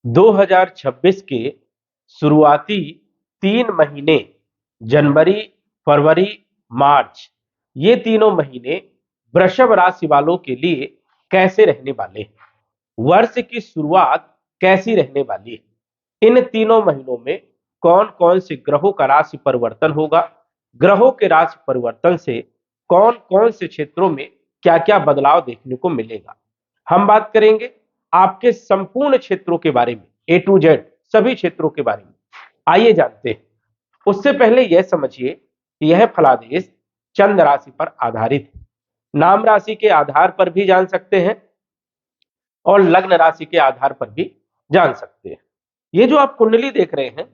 2026 के शुरुआती 3 महीने जनवरी, फरवरी, मार्च, ये तीनों महीने वृषभ राशि वालों के लिए कैसे रहने वाले हैं? वर्ष की शुरुआत कैसी रहने वाली है? इन तीनों महीनों में कौन कौन से ग्रहों का राशि परिवर्तन होगा? ग्रहों के राशि परिवर्तन से कौन कौन से क्षेत्रों में क्या क्या बदलाव देखने को मिलेगा? हम बात करेंगे आपके संपूर्ण क्षेत्रों के बारे में, ए टू जेड सभी क्षेत्रों के बारे में। आइए जानते हैं। उससे पहले यह समझिए कि यह फलादेश चंद्र राशि पर आधारित है। नाम राशि के आधार पर भी जान सकते हैं और लग्न राशि के आधार पर भी जान सकते हैं। ये जो आप कुंडली देख रहे हैं,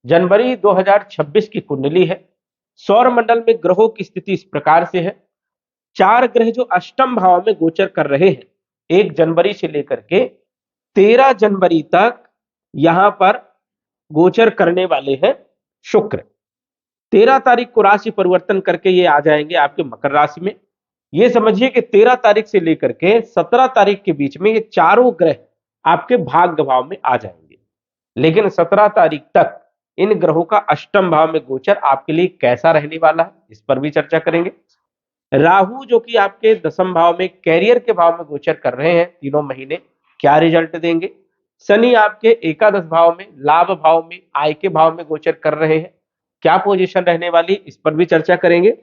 जनवरी 2026 की कुंडली है। सौर मंडल में ग्रहों की स्थिति इस प्रकार से है। 4 ग्रह जो अष्टम भाव में गोचर कर रहे हैं, 1 जनवरी से लेकर के 13 जनवरी तक यहां पर गोचर करने वाले हैं शुक्र। 13 तारीख को राशि परिवर्तन करके ये आ जाएंगे आपके मकर राशि में। ये समझिए कि 13 तारीख से लेकर के 17 तारीख के बीच में ये चारों ग्रह आपके भाग्य भाव में आ जाएंगे। लेकिन 17 तारीख तक इन ग्रहों का अष्टम भाव में गोचर आपके लिए कैसा रहने वाला है, इस पर भी चर्चा करेंगे। राहु जो कि आपके 10वें भाव में कैरियर के भाव में गोचर कर रहे हैं तीनों महीने, क्या रिजल्ट देंगे? शनि आपके एकादश भाव में, लाभ भाव में, आय के भाव में गोचर कर रहे हैं, क्या पोजीशन रहने वाली, इस पर भी चर्चा करेंगे।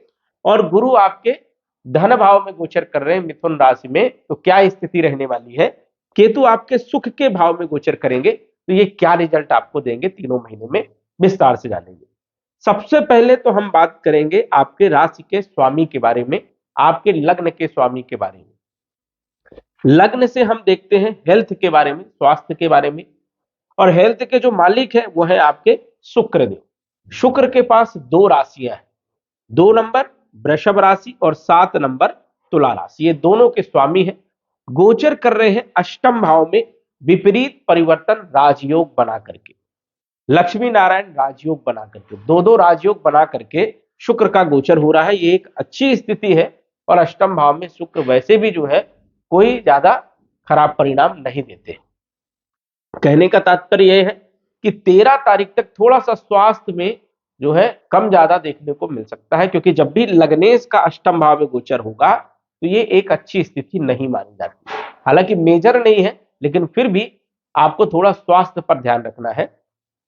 और गुरु आपके धन भाव में गोचर कर रहे हैं मिथुन राशि में, तो क्या स्थिति रहने वाली है? केतु आपके सुख के भाव में गोचर करेंगे, तो ये क्या रिजल्ट आपको देंगे तीनों महीने में, विस्तार से जानेंगे। सबसे पहले तो हम बात करेंगे आपके राशि के स्वामी के बारे में, आपके लग्न के स्वामी के बारे में। लग्न से हम देखते हैं हेल्थ के बारे में, स्वास्थ्य के बारे में। और हेल्थ के जो मालिक है वो है आपके शुक्रदेव। शुक्र के पास 2 राशियां हैं, 2 नंबर वृषभ राशि और 7 नंबर तुला राशि, ये दोनों के स्वामी हैं। गोचर कर रहे हैं अष्टम भाव में विपरीत परिवर्तन राजयोग बना करके, लक्ष्मी नारायण राजयोग बना करके, दो दो राजयोग बना करके शुक्र का गोचर हो रहा है। ये एक अच्छी स्थिति है। और अष्टम भाव में शुक्र वैसे भी जो है कोई ज्यादा खराब परिणाम नहीं देते। कहने का तात्पर्य यह है कि 13 तारीख तक थोड़ा सा स्वास्थ्य में जो है कम ज्यादा देखने को मिल सकता है, क्योंकि जब भी लग्नेश का अष्टम भाव में गोचर होगा तो ये एक अच्छी स्थिति नहीं मानी जाती। हालांकि मेजर नहीं है, लेकिन फिर भी आपको थोड़ा स्वास्थ्य पर ध्यान रखना है।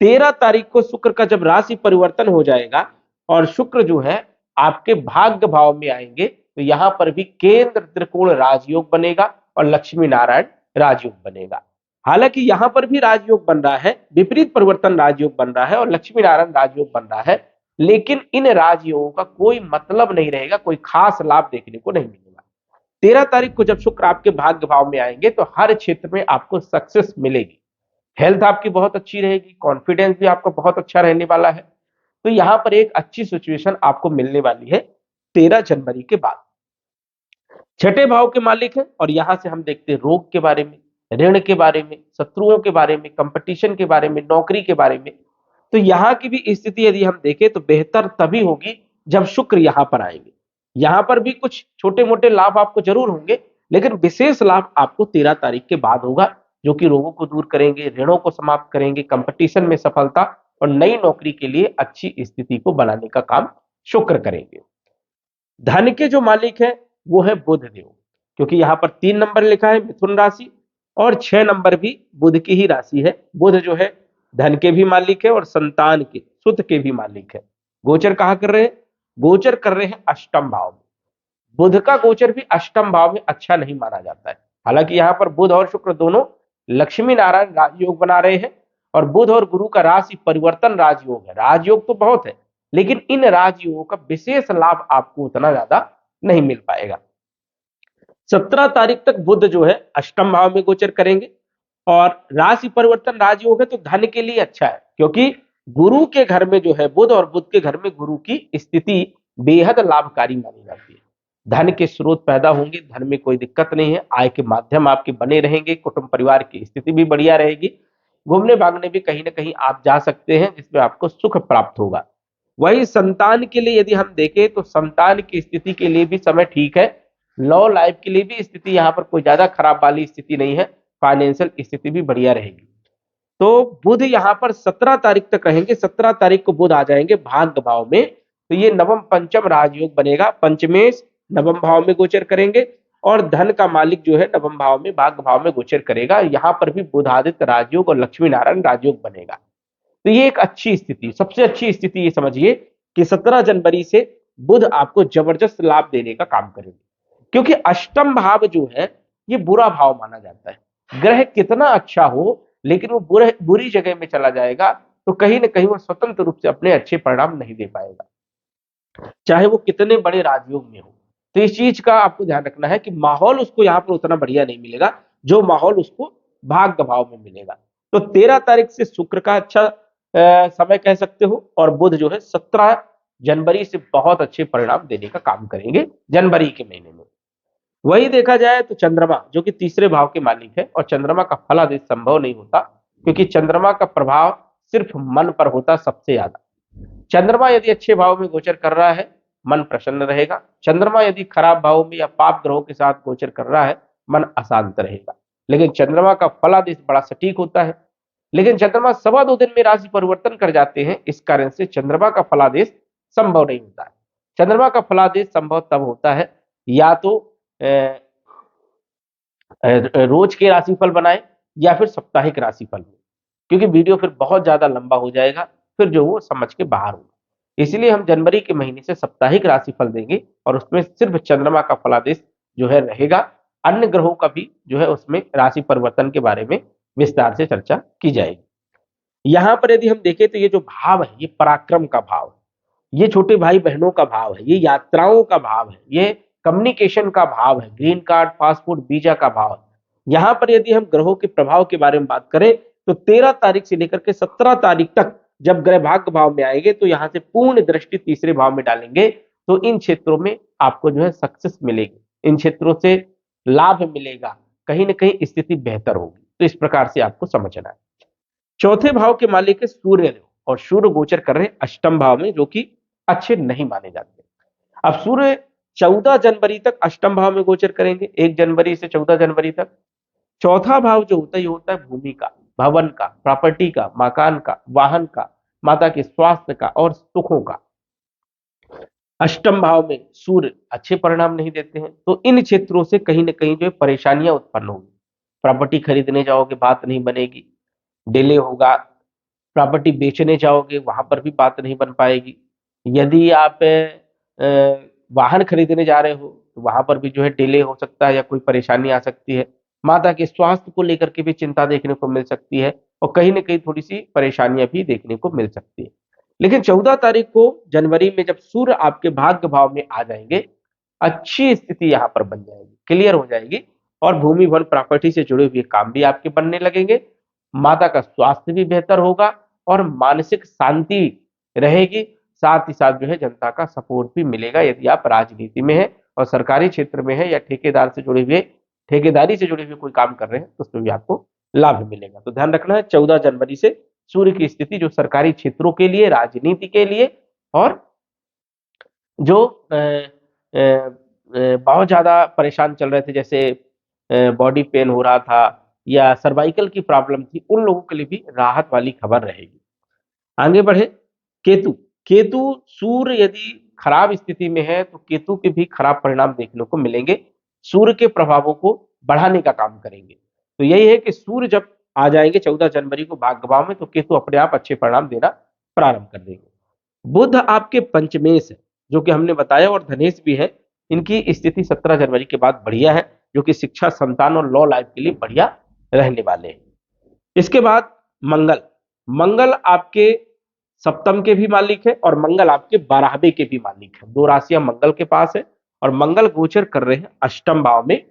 13 तारीख को शुक्र का जब राशि परिवर्तन हो जाएगा और शुक्र जो है आपके भाग्य भाव में आएंगे, तो यहां पर भी केंद्र त्रिकोण राजयोग बनेगा और लक्ष्मी नारायण राजयोग बनेगा। हालांकि यहां पर भी राजयोग बन रहा है, विपरीत परिवर्तन राजयोग बन रहा है और लक्ष्मी नारायण राजयोग बन रहा है, लेकिन इन राजयोगों का कोई मतलब नहीं रहेगा, कोई खास लाभ देखने को नहीं मिलेगा। 13 तारीख को जब शुक्र आपके भाग्य भाव में आएंगे तो हर क्षेत्र में आपको सक्सेस मिलेगी। हेल्थ आपकी बहुत अच्छी रहेगी, कॉन्फिडेंस भी आपका बहुत अच्छा रहने वाला है। तो यहां पर एक अच्छी सिचुएशन आपको मिलने वाली है 13 जनवरी के बाद। छठे भाव के मालिक हैं और यहां से हम देखते हैं रोग के बारे में, ऋण के बारे में, शत्रुओं के बारे में, कंपटीशन के बारे में, नौकरी के बारे में। तो यहाँ की भी स्थिति यदि हम देखें तो बेहतर तभी होगी जब शुक्र यहां पर आएंगे। यहां पर भी कुछ छोटे मोटे लाभ आपको जरूर होंगे, लेकिन विशेष लाभ आपको 13 तारीख के बाद होगा, जो कि रोगों को दूर करेंगे, ऋणों को समाप्त करेंगे, कंपटीशन में सफलता और नई नौकरी के लिए अच्छी स्थिति को बनाने का काम शुक्र करेंगे। धन के जो मालिक है वो है बुध देव, क्योंकि यहां पर 3 नंबर लिखा है मिथुन राशि और 6 नंबर भी बुध की ही राशि है। बुध जो है धन के भी मालिक है और संतान के, सुत के भी मालिक है। गोचर कहां कर रहे हैं? गोचर कर रहे हैं अष्टम भाव में। बुध का गोचर भी अष्टम भाव में अच्छा नहीं माना जाता है। हालांकि यहाँ पर बुध और शुक्र दोनों लक्ष्मी नारायण राजयोग बना रहे हैं और बुध और गुरु का राशि परिवर्तन राजयोग है। राजयोग तो बहुत है, लेकिन इन राजयोगों का विशेष लाभ आपको उतना ज्यादा नहीं मिल पाएगा। 17 तारीख तक बुध जो है अष्टम भाव में गोचर करेंगे और राशि परिवर्तन राजयोग है, तो धन के लिए अच्छा है, क्योंकि गुरु के घर में जो है बुध और बुध के घर में गुरु की स्थिति बेहद लाभकारी मानी जाती है। धन के स्रोत पैदा होंगे, धन में कोई दिक्कत नहीं है, आय के माध्यम आपके बने रहेंगे, कुटुंब परिवार की स्थिति भी बढ़िया रहेगी, घूमने भागने भी कहीं ना कहीं आप जा सकते हैं, जिसमें आपको सुख प्राप्त होगा। वही संतान के लिए यदि हम देखें तो संतान की स्थिति के लिए भी समय ठीक है। लव लाइफ के लिए भी स्थिति यहाँ पर कोई ज्यादा खराब वाली स्थिति नहीं है, फाइनेंशियल स्थिति भी बढ़िया रहेगी। तो बुध यहां पर 17 तारीख तक रहेंगे, 17 तारीख को बुध आ जाएंगे भाग्य भाव में। तो ये नवम पंचम राजयोग बनेगा, पंचमेश नवम भाव में गोचर करेंगे और धन का मालिक जो है नवम भाव में भाग्य भाव में गोचर करेगा। यहां पर भी बुधादित्य राजयोग और लक्ष्मी नारायण राजयोग बनेगा। तो ये एक अच्छी स्थिति, सबसे अच्छी स्थिति ये समझिए कि 17 जनवरी से बुध आपको जबरदस्त लाभ देने का काम करेंगे, क्योंकि अष्टम भाव जो है ये बुरा भाव माना जाता है। ग्रह कितना अच्छा हो लेकिन वो बुरी जगह में चला जाएगा तो कहीं ना कहीं वो स्वतंत्र रूप से अपने अच्छे परिणाम नहीं दे पाएगा, चाहे वो कितने बड़े राजयोग में हो। तो इस चीज का आपको ध्यान रखना है कि माहौल उसको यहाँ पर उतना बढ़िया नहीं मिलेगा जो माहौल उसको भाग्य भाव में मिलेगा। तो 13 तारीख से शुक्र का अच्छा समय कह सकते हो, और बुध जो है 17 जनवरी से बहुत अच्छे परिणाम देने का काम करेंगे जनवरी के महीने में। वही देखा जाए तो चंद्रमा जो कि तीसरे भाव के मालिक है, और चंद्रमा का फलादेश संभव नहीं होता क्योंकि चंद्रमा का प्रभाव सिर्फ मन पर होता सबसे ज्यादा। चंद्रमा यदि अच्छे भाव में गोचर कर रहा है मन प्रसन्न रहेगा, चंद्रमा यदि खराब भाव में या पाप ग्रहों के साथ गोचर कर रहा है मन अशांत रहेगा। लेकिन चंद्रमा का फलादेश बड़ा सटीक होता है, लेकिन चंद्रमा 2.25 दिन में राशि परिवर्तन कर जाते हैं, इस कारण से चंद्रमा का फलादेश संभव नहीं होता है। चंद्रमा का फलादेश संभव तब होता है या तो रोज के राशिफल बनाए या फिर साप्ताहिक राशिफल में, क्योंकि वीडियो फिर बहुत ज्यादा लंबा हो जाएगा, फिर जो वो समझ के बाहर होगा। इसलिए हम जनवरी के महीने से साप्ताहिक राशिफल देंगे और उसमें सिर्फ चंद्रमा का फलादेश जो है रहेगा, अन्य ग्रहों का भी जो है उसमें राशि परिवर्तन के बारे में विस्तार से चर्चा की जाएगी। यहां पर यदि हम देखें तो ये जो भाव है ये पराक्रम का भाव है, ये छोटे भाई बहनों का भाव है, ये यात्राओं का भाव है, ये कम्युनिकेशन का भाव है, ग्रीन कार्ड पासपोर्ट वीजा का भाव है। यहां पर यदि हम ग्रहों के प्रभाव के बारे में बात करें तो 13 तारीख से लेकर के 17 तारीख तक जब ग्रह भाग्य भाव में आएंगे तो यहां से पूर्ण दृष्टि तीसरे भाव में डालेंगे, तो इन क्षेत्रों में आपको जो है सक्सेस मिलेगी, इन क्षेत्रों से लाभ मिलेगा, कहीं ना कहीं स्थिति बेहतर होगी। तो इस प्रकार से आपको समझना है। चौथे भाव के मालिक है सूर्य, और सूर्य गोचर कर रहे हैं अष्टम भाव में जो कि अच्छे नहीं माने जाते। अब सूर्य 14 जनवरी तक अष्टम भाव में गोचर करेंगे, 1 जनवरी से 14 जनवरी तक। चौथा भाव जो होता है ये होता है भूमि का, भवन का, प्रॉपर्टी का, मकान का, वाहन का, माता के स्वास्थ्य का और सुखों का। अष्टम भाव में सूर्य अच्छे परिणाम नहीं देते हैं, तो इन क्षेत्रों से कहीं ना कहीं जो है परेशानियां उत्पन्न होगी। प्रॉपर्टी खरीदने जाओगे बात नहीं बनेगी, डिले होगा, प्रॉपर्टी बेचने जाओगे वहां पर भी बात नहीं बन पाएगी। यदि आप वाहन खरीदने जा रहे हो तो वहां पर भी जो है डिले हो सकता है या कोई परेशानी आ सकती है। माता के स्वास्थ्य को लेकर के भी चिंता देखने को मिल सकती है और कहीं ना कहीं थोड़ी सी परेशानियां भी देखने को मिल सकती है। लेकिन 14 तारीख को जनवरी में जब सूर्य आपके भाग्य भाव में आ जाएंगे, अच्छी स्थिति यहाँ पर बन जाएगी, क्लियर हो जाएगी, और भूमि वन प्रॉपर्टी से जुड़े हुए काम भी आपके बनने लगेंगे, माता का स्वास्थ्य भी बेहतर होगा और मानसिक शांति रहेगी। साथ ही साथ जो है जनता का सपोर्ट भी मिलेगा यदि आप राजनीति में है और सरकारी क्षेत्र में है या ठेकेदार से जुड़े हुए ठेकेदारी से जुड़े हुए कोई काम कर रहे हैं तो उसमें भी आपको लाभ मिलेगा। तो ध्यान रखना है 14 जनवरी से सूर्य की स्थिति जो सरकारी क्षेत्रों के लिए, राजनीति के लिए और जो बहुत ज्यादा परेशान चल रहे थे, जैसे बॉडी पेन हो रहा था या सर्वाइकल की प्रॉब्लम थी, उन लोगों के लिए भी राहत वाली खबर रहेगी। आगे बढ़े, केतु। केतु सूर्य यदि खराब स्थिति में है तो केतु के भी खराब परिणाम देखने को मिलेंगे, सूर्य के प्रभावों को बढ़ाने का काम करेंगे। तो यही है कि सूर्य जब आ जाएंगे 14 जनवरी को भाग्य भाव में तो केतु अपने आप अच्छे परिणाम देना प्रारंभ कर देंगे। बुध आपके पंचमेश है जो कि हमने बताया, और धनेश भी है, इनकी स्थिति 17 जनवरी के बाद बढ़िया है, जो कि शिक्षा, संतान और लॉ लाइफ के लिए बढ़िया रहने वाले हैं। इसके बाद मंगल। मंगल आपके सप्तम के भी मालिक है और मंगल आपके 12वें के भी मालिक है, 2 राशियां मंगल के पास है और मंगल गोचर कर रहे हैं अष्टम भाव में,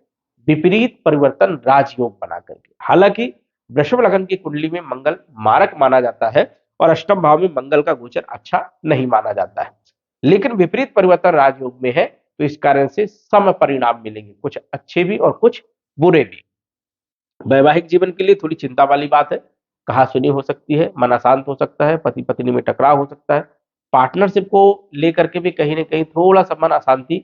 विपरीत परिवर्तन राजयोग बना करके। हालांकि वृषभ लग्न की कुंडली में मंगल मारक माना जाता है और अष्टम भाव में मंगल का गोचर अच्छा नहीं माना जाता है, लेकिन विपरीत परिवर्तन राजयोग में है तो इस कारण से सम परिणाम मिलेंगे, कुछ अच्छे भी और कुछ बुरे भी। वैवाहिक जीवन के लिए थोड़ी चिंता वाली बात है, कहा सुनी हो सकती है, मन अशांत हो सकता है, पति पत्नी में टकराव हो सकता है, पार्टनरशिप को लेकर के भी कहीं ना कहीं थोड़ा सा मन अशांति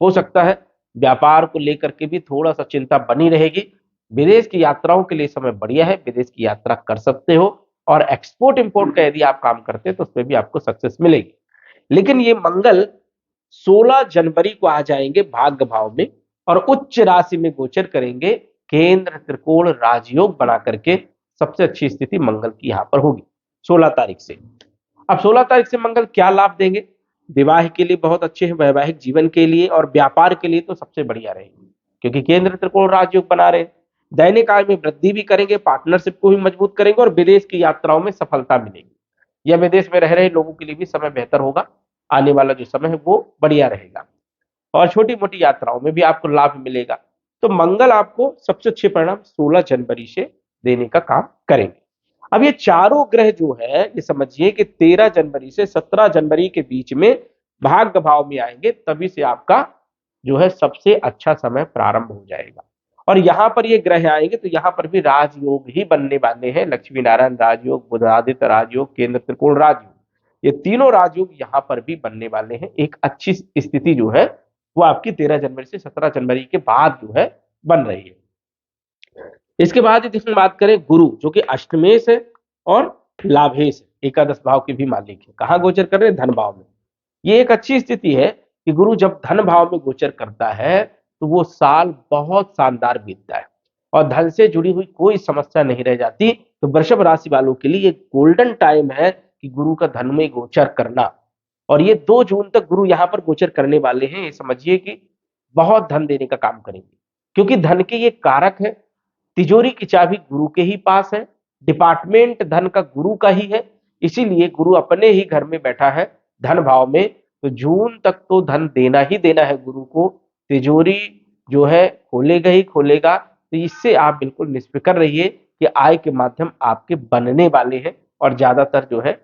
हो सकता है, व्यापार को लेकर के भी थोड़ा सा चिंता बनी रहेगी, विदेश की यात्राओं के लिए समय बढ़िया है, विदेश की यात्रा कर सकते हो और एक्सपोर्ट इंपोर्ट का यदि आप काम करते हैं तो उसमें भी आपको सक्सेस मिलेगी। लेकिन ये मंगल 16 जनवरी को आ जाएंगे भाग्य भाव में और उच्च राशि में गोचर करेंगे, केंद्र त्रिकोण राजयोग बना करके सबसे अच्छी स्थिति मंगल की यहां पर होगी 16 तारीख से। अब 16 तारीख से मंगल क्या लाभ देंगे? विवाह के लिए बहुत अच्छे हैं, वैवाहिक जीवन के लिए और व्यापार के लिए तो सबसे बढ़िया रहेंगे, क्योंकि केंद्र त्रिकोण राजयोग बना रहे हैं। दैनिक आय में वृद्धि भी करेंगे, पार्टनरशिप को भी मजबूत करेंगे और विदेश की यात्राओं में सफलता मिलेगी। या विदेश में रह रहे लोगों के लिए भी समय बेहतर होगा, आने वाला जो समय है वो बढ़िया रहेगा और छोटी मोटी यात्राओं में भी आपको लाभ मिलेगा। तो मंगल आपको सबसे अच्छे परिणाम 16 जनवरी से देने का काम करेंगे। अब ये चारों ग्रह जो है ये समझिए कि 13 जनवरी से 17 जनवरी के बीच में भाग्य भाव में आएंगे, तभी से आपका जो है सबसे अच्छा समय प्रारंभ हो जाएगा। और यहां पर ये ग्रह आएंगे तो यहां पर भी राजयोग ही बनने वाले हैं, लक्ष्मी नारायण राजयोग, बुधादित्य राजयोग, केंद्र त्रिकोण राजयोग, ये तीनों राजयोग यहां पर भी बनने वाले हैं। एक अच्छी स्थिति जो है वो आपकी 13 जनवरी से 17 जनवरी के बाद जो है बन रही है। इसके बाद यदि हम बात करें गुरु, जो कि अष्टमेश है और लाभेश है, एकादश भाव के भी मालिक है, कहां गोचर कर रहे हैं? धन भाव में। ये एक अच्छी स्थिति है कि गुरु जब धन भाव में गोचर करता है तो वो साल बहुत शानदार बीतता है और धन से जुड़ी हुई कोई समस्या नहीं रह जाती। तो वृषभ राशि वालों के लिए गोल्डन टाइम है कि गुरु का धन में गोचर करना। और ये 2 जून तक गुरु यहां पर गोचर करने वाले हैं, ये समझिए कि बहुत धन देने का काम करेंगे, क्योंकि धन के ये कारक है। तिजोरी की चाबी गुरु के ही पास है, डिपार्टमेंट धन का गुरु का ही है, इसीलिए गुरु अपने ही घर में बैठा है धन भाव में। तो जून तक तो धन देना ही देना है गुरु को, तिजोरी जो है खोलेगा ही खोलेगा। तो इससे आप बिल्कुल निष्फिक्र रहिए कि आय के माध्यम आपके बनने वाले हैं और ज्यादातर जो है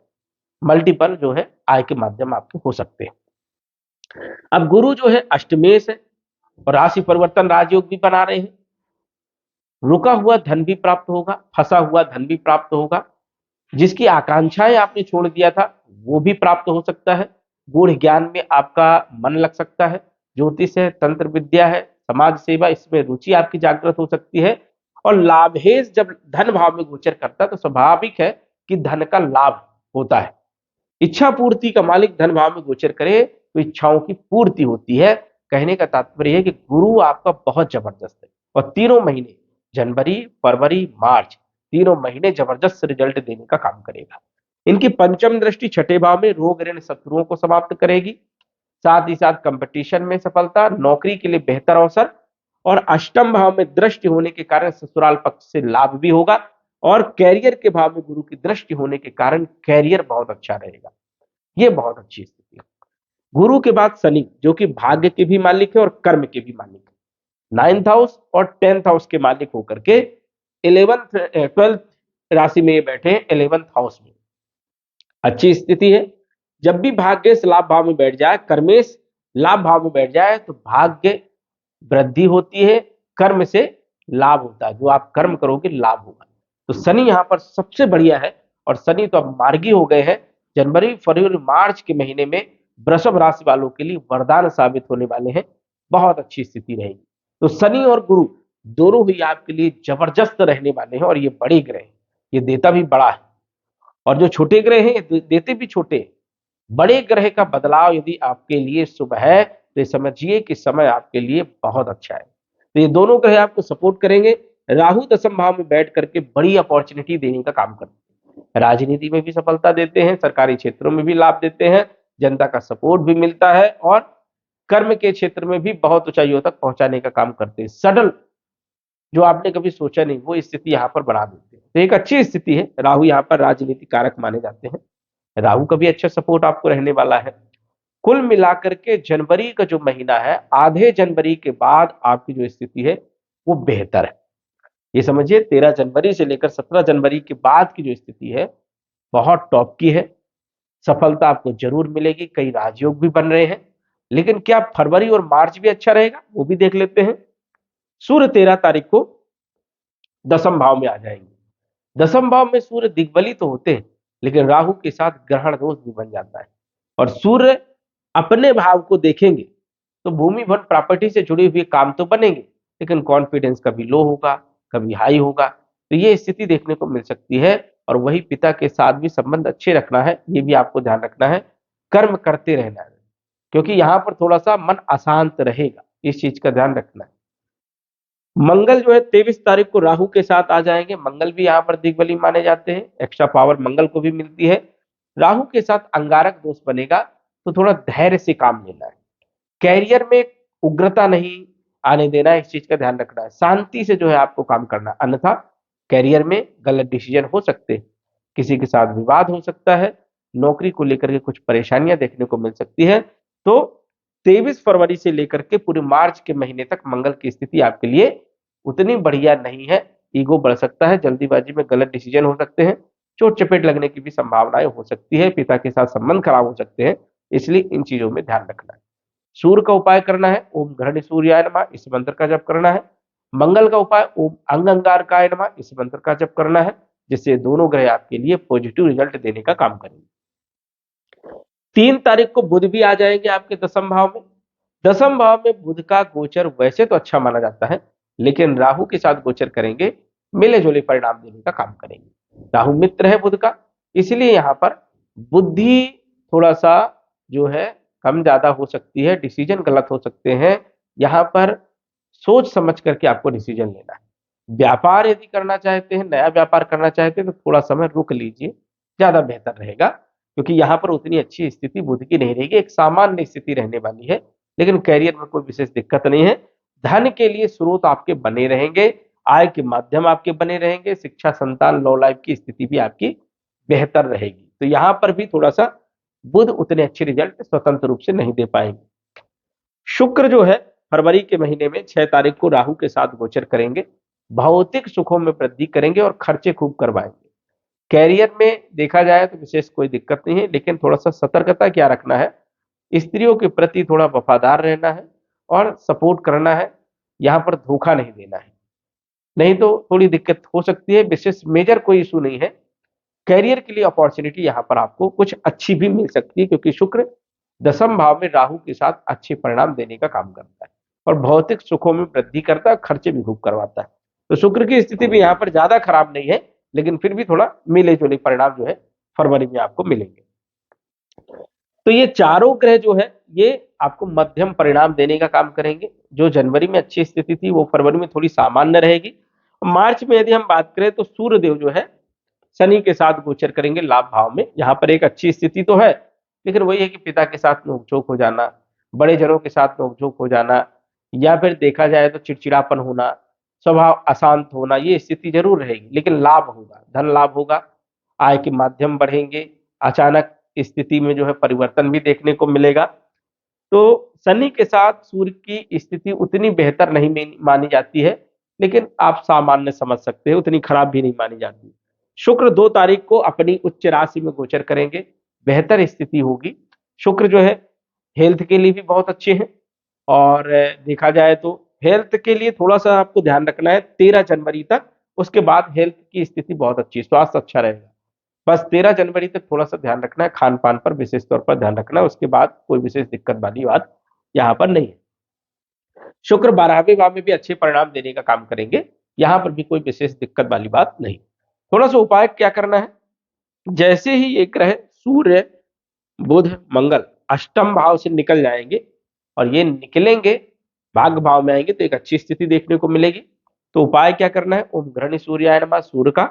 मल्टीपल जो है आय के माध्यम आपके हो सकते हैं। अब गुरु जो है अष्टमेश है और राशि परिवर्तन राजयोग भी बना रहे हैं, रुका हुआ धन भी प्राप्त होगा, फंसा हुआ धन भी प्राप्त होगा, जिसकी आकांक्षाएं आपने छोड़ दिया था वो भी प्राप्त हो सकता है। गूढ़ ज्ञान में आपका मन लग सकता है, ज्योतिष है, तंत्र विद्या है, समाज सेवा, इसमें रुचि आपकी जागृत हो सकती है। और लाभेश जब धन भाव में गोचर करता है तो स्वाभाविक है कि धन का लाभ होता है। इच्छा पूर्ति का मालिक धन भाव में गोचर करे तो इच्छाओं की पूर्ति होती है। कहने का तात्पर्य है कि गुरु आपका बहुत जबरदस्त है और तीनों महीने जनवरी, फरवरी, मार्च, तीनों महीने जबरदस्त रिजल्ट देने का काम करेगा। इनकी पंचम दृष्टि छठे भाव में रोग ऋण शत्रुओं को समाप्त करेगी, साथ ही साथ कंपटीशन में सफलता, नौकरी के लिए बेहतर अवसर और अष्टम भाव में दृष्टि होने के कारण ससुराल पक्ष से लाभ भी होगा और कैरियर के भाव में गुरु की दृष्टि होने के कारण कैरियर बहुत अच्छा रहेगा। ये बहुत अच्छी स्थिति है। गुरु के बाद शनि, जो कि भाग्य के भी मालिक है और कर्म के भी मालिक है, 9th हाउस और 10th हाउस के मालिक होकर के 12th राशि में ये बैठे 11th हाउस में, अच्छी स्थिति है। जब भी भाग्य लाभ भाव में बैठ जाए, कर्मेश लाभ भाव में बैठ जाए तो भाग्य वृद्धि होती है, कर्म से लाभ होता है, जो आप कर्म करोगे लाभ होगा। तो शनि यहाँ पर सबसे बढ़िया है और शनि तो अब मार्गी हो गए हैं। जनवरी, फरवरी, मार्च के महीने में वृषभ राशि वालों के लिए वरदान साबित होने वाले हैं, बहुत अच्छी स्थिति रहेगी। तो शनि और गुरु दोनों ही आपके लिए जबरदस्त रहने वाले हैं और ये बड़े ग्रह हैं, ये देता भी बड़ा है और जो छोटे ग्रह हैं ये देते भी छोटे हैं। बड़े ग्रह का बदलाव यदि आपके लिए शुभ है तो समझिए कि समय आपके लिए बहुत अच्छा है। तो ये दोनों ग्रह आपको सपोर्ट करेंगे। राहु दशम भाव में बैठ करके बड़ी अपॉर्चुनिटी देने का काम करते हैं, राजनीति में भी सफलता देते हैं, सरकारी क्षेत्रों में भी लाभ देते हैं, जनता का सपोर्ट भी मिलता है और कर्म के क्षेत्र में भी बहुत ऊंचाइयों तक पहुंचाने का काम करते हैं। सडल जो आपने कभी सोचा नहीं वो स्थिति यहाँ पर बना देते हैं। तो एक अच्छी स्थिति है। राहु यहाँ पर राजनीति कारक माने जाते हैं, राहु का भी अच्छा सपोर्ट आपको रहने वाला है। कुल मिलाकर के जनवरी का जो महीना है, आधे जनवरी के बाद आपकी जो स्थिति है वो बेहतर है। ये समझिए 13 जनवरी से लेकर 17 जनवरी के बाद की जो स्थिति है बहुत टॉप की है। सफलता आपको जरूर मिलेगी, कई राजयोग भी बन रहे हैं। लेकिन क्या फरवरी और मार्च भी अच्छा रहेगा, वो भी देख लेते हैं। सूर्य 13 तारीख को दसम भाव में आ जाएंगे। दसम भाव में सूर्य दिग्बली तो होते हैं, लेकिन राहु के साथ ग्रहण दोष भी बन जाता है और सूर्य अपने भाव को देखेंगे तो भूमि भवन प्रॉपर्टी से जुड़े हुए काम तो बनेंगे, लेकिन कॉन्फिडेंस का भी लो होगा, कभी हाई होगा, तो ये स्थिति देखने को मिल सकती है। और वही पिता के साथ भी संबंध अच्छे रखना है, ये भी आपको ध्यान रखना है। कर्म करते रहना है, क्योंकि यहाँ पर थोड़ा सा मन अशांत रहेगा, इस चीज का ध्यान रखना है। मंगल जो है 23 तारीख को राहु के साथ आ जाएंगे। मंगल भी यहाँ पर दिग्बली माने जाते हैं, एक्स्ट्रा पावर मंगल को भी मिलती है। राहु के साथ अंगारक दोष बनेगा, तो थोड़ा धैर्य से काम लेना है। कैरियर में उग्रता नहीं आने देना है, इस चीज का ध्यान रखना है। शांति से जो है आपको काम करना है, अन्यथा कैरियर में गलत डिसीजन हो सकते हैं, किसी के साथ विवाद हो सकता है, नौकरी को लेकर के कुछ परेशानियां देखने को मिल सकती है। तो 23 फरवरी से लेकर के पूरे मार्च के महीने तक मंगल की स्थिति आपके लिए उतनी बढ़िया नहीं है। ईगो बढ़ सकता है, जल्दीबाजी में गलत डिसीजन हो सकते हैं, चोट चपेट लगने की भी संभावनाएं हो सकती है, पिता के साथ संबंध खराब हो सकते हैं, इसलिए इन चीजों में ध्यान रखना है। सूर्य का उपाय करना है, ओम घृण सूर्याय नमः, इस मंत्र का जप करना है। मंगल का उपाय ओम अंग अंगारकाय नमः, इस मंत्र का जप करना है, जिससे दोनों ग्रह आपके लिए पॉजिटिव रिजल्ट देने का काम करेंगे। 3 तारीख को बुध भी आ जाएंगे आपके दसम भाव में। दसम भाव में बुध का गोचर वैसे तो अच्छा माना जाता है, लेकिन राहु के साथ गोचर करेंगे, मिले जुले परिणाम देने का काम करेंगे। राहु मित्र है बुध का, इसलिए यहाँ पर बुद्धि थोड़ा सा जो है कम ज्यादा हो सकती है, डिसीजन गलत हो सकते हैं। यहाँ पर सोच समझ करके आपको डिसीजन लेना है। व्यापार यदि करना चाहते हैं, नया व्यापार करना चाहते हैं, तो थोड़ा समय रुक लीजिए, ज्यादा बेहतर रहेगा, क्योंकि यहाँ पर उतनी अच्छी स्थिति बुध की नहीं रहेगी, एक सामान्य स्थिति रहने वाली है। लेकिन कैरियर में कोई विशेष दिक्कत नहीं है। धन के लिए स्रोत आपके बने रहेंगे, आय के माध्यम आपके बने रहेंगे, शिक्षा, संतान, लव लाइफ की स्थिति भी आपकी बेहतर रहेगी। तो यहाँ पर भी थोड़ा सा बुध उतने अच्छे रिजल्ट स्वतंत्र रूप से नहीं दे पाएंगे। शुक्र जो है फरवरी के महीने में 6 तारीख को राहु के साथ गोचर करेंगे, भौतिक सुखों में वृद्धि करेंगे और खर्चे खूब करवाएंगे। कैरियर में देखा जाए तो विशेष कोई दिक्कत नहीं है, लेकिन थोड़ा सा सतर्कता क्या रखना है, स्त्रियों के प्रति थोड़ा वफादार रहना है और सपोर्ट करना है, यहाँ पर धोखा नहीं देना है, नहीं तो थोड़ी दिक्कत हो सकती है। विशेष मेजर कोई इशू नहीं है। कैरियर के लिए अपॉर्चुनिटी यहाँ पर आपको कुछ अच्छी भी मिल सकती है, क्योंकि शुक्र दसम भाव में राहु के साथ अच्छे परिणाम देने का काम करता है और भौतिक सुखों में वृद्धि करता है, खर्चे भी खूब करवाता है। तो शुक्र की स्थिति भी यहाँ पर ज्यादा खराब नहीं है, लेकिन फिर भी थोड़ा मिले जुले परिणाम जो है फरवरी में आपको मिलेंगे। तो ये चारों ग्रह जो है ये आपको मध्यम परिणाम देने का काम करेंगे। जो जनवरी में अच्छी स्थिति थी वो फरवरी में थोड़ी सामान्य रहेगी। मार्च में यदि हम बात करें तो सूर्य देव जो है शनि के साथ गोचर करेंगे लाभ भाव में। यहाँ पर एक अच्छी स्थिति तो है, लेकिन वही है कि पिता के साथ नोकझोंक हो जाना, बड़े जनों के साथ नोकझोंक हो जाना, या फिर देखा जाए तो चिड़चिड़ापन होना, स्वभाव अशांत होना, ये स्थिति जरूर रहेगी। लेकिन लाभ होगा, धन लाभ होगा, आय के माध्यम बढ़ेंगे, अचानक स्थिति में जो है परिवर्तन भी देखने को मिलेगा। तो शनि के साथ सूर्य की स्थिति उतनी बेहतर नहीं मानी जाती है, लेकिन आप सामान्य समझ सकते हैं, उतनी खराब भी नहीं मानी जाती। शुक्र 2 तारीख को अपनी उच्च राशि में गोचर करेंगे, बेहतर स्थिति होगी। शुक्र जो है हेल्थ के लिए भी बहुत अच्छे हैं, और देखा जाए तो हेल्थ के लिए थोड़ा सा आपको ध्यान रखना है 13 जनवरी तक। उसके बाद हेल्थ की स्थिति बहुत अच्छी, स्वास्थ्य अच्छा रहेगा। बस 13 जनवरी तक थोड़ा सा ध्यान रखना है, खान पान पर विशेष तौर पर ध्यान रखना है, उसके बाद कोई विशेष दिक्कत वाली बात यहाँ पर नहीं है। शुक्र 12वें भाव में भी अच्छे परिणाम देने का काम करेंगे, यहाँ पर भी कोई विशेष दिक्कत वाली बात नहीं। थोड़ा सा उपाय क्या करना है, जैसे ही एक ग्रह सूर्य, बुध, मंगल अष्टम भाव से निकल जाएंगे और ये निकलेंगे भाग्य भाव में आएंगे, तो एक अच्छी स्थिति देखने को मिलेगी। तो उपाय क्या करना है, ओम घृण सूर्याय नमः सूर्य का,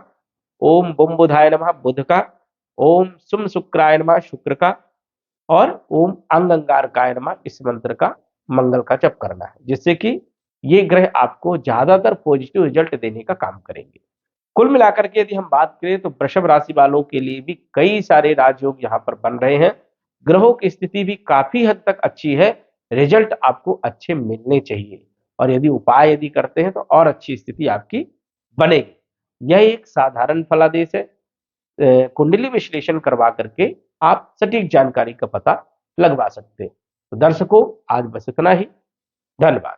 ओम बुम बुधाय नमः बुध का, ओम सुम शुक्राय नमः शुक्र का, और ओम अंग अंगारकाय नमः इस मंत्र का मंगल का जप करना है, जिससे कि ये ग्रह आपको ज्यादातर पॉजिटिव रिजल्ट देने का काम करेंगे। कुल मिलाकर के यदि हम बात करें तो वृषभ राशि वालों के लिए भी कई सारे राजयोग यहाँ पर बन रहे हैं। ग्रहों की स्थिति भी काफी हद तक अच्छी है, रिजल्ट आपको अच्छे मिलने चाहिए, और यदि उपाय यदि करते हैं तो और अच्छी स्थिति आपकी बनेगी। यह एक साधारण फलादेश है, कुंडली विश्लेषण करवा करके आप सटीक जानकारी का पता लगवा सकते हैं। तो दर्शकों आज बस इतना ही, धन्यवाद।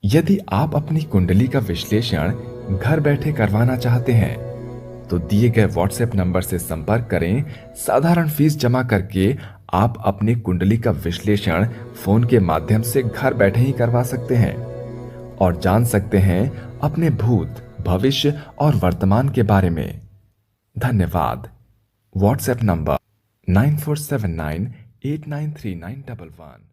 यदि आप अपनी कुंडली का विश्लेषण घर बैठे करवाना चाहते हैं तो दिए गए व्हाट्सएप नंबर से संपर्क करें। साधारण फीस जमा करके आप अपनी कुंडली का विश्लेषण फोन के माध्यम से घर बैठे ही करवा सकते हैं और जान सकते हैं अपने भूत, भविष्य और वर्तमान के बारे में। धन्यवाद। WhatsApp number 9479893911।